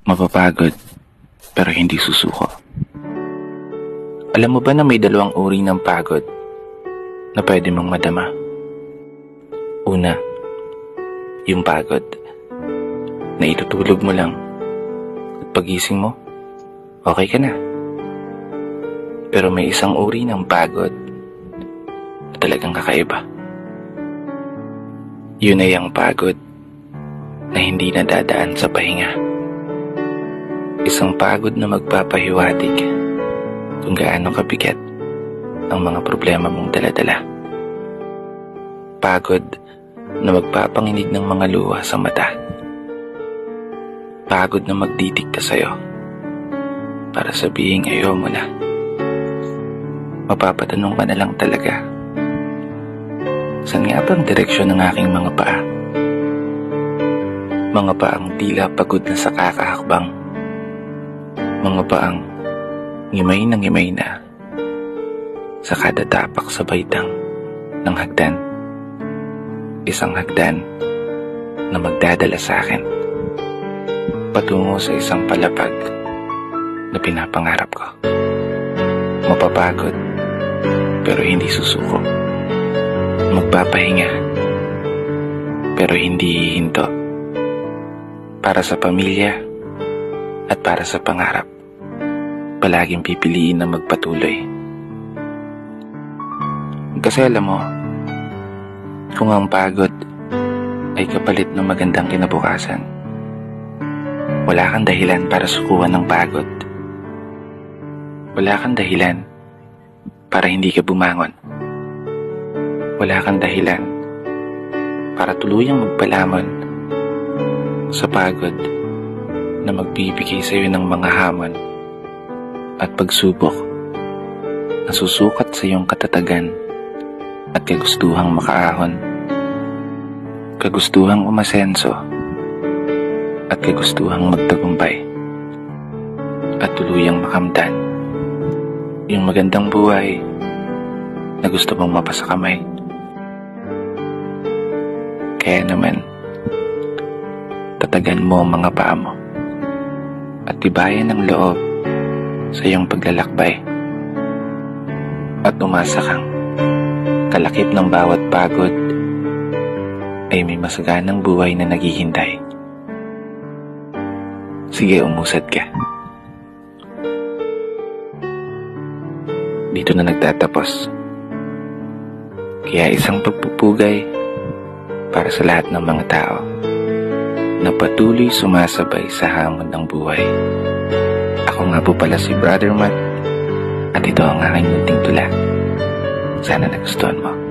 Mapapagod, pero hindi susuko. Alam mo ba na may dalawang uri ng pagod na pwede mong madama? Una, yung pagod na itutulog mo lang at pagising mo, okay ka na. Pero may isang uri ng pagod na talagang kakaiba. Yun ay ang pagod na hindi nadadaan sa pahinga. Isang pagod na magpapahiwatig kung gaano kabigat ang mga problema mong daladala. Pagod na magpapanginig ng mga luha sa mata. Pagod na magdidikta sa'yo para sabihin ayaw mo na. Mapapatanong ka na lang talaga, saan nga bang direksyon ng aking mga paa? Mga paang tila pagod na sa kakahakbang. Mga paang ngimay na sa kada tapak sa baitang ng hagdan. Isang hagdan na magdadala sa akin patungo sa isang palapag na pinapangarap ko. Mapapagod, pero hindi susuko. Magpapahinga, pero hindi hihinto. Para sa pamilya at para sa pangarap, palaging pipiliin na magpatuloy. Kasi alam mo, kung ang pagod ay kapalit ng magandang kinabukasan, wala kang dahilan para sukuan ng pagod. Wala kang dahilan para hindi ka bumangon. Wala kang dahilan para tuluyang magpalamon sa pagod na magbibigay sa iyo ng mga hamon at pagsubok na susukat sa iyong katatagan at kagustuhang makaahon, kagustuhang umasenso at kagustuhang magtagumpay at tuluyang makamtan yung magandang buhay na gusto mong mapasakamay. Kaya naman, tatagan mo ang mga paa mo at tibayan ng loob sa iyong paglalakbay at umasa kang kalakip ng bawat pagod ay may masaganang buhay na naghihintay. Sige, umusad ka. Dito na nagtatapos. Kaya isang pagpupugay para sa lahat ng mga tao na patuloy sumasabay sa hamon ng buhay. Ako nga po pala si Brother Matt at ito ang aking munting tula. Sana nagustuhan mo.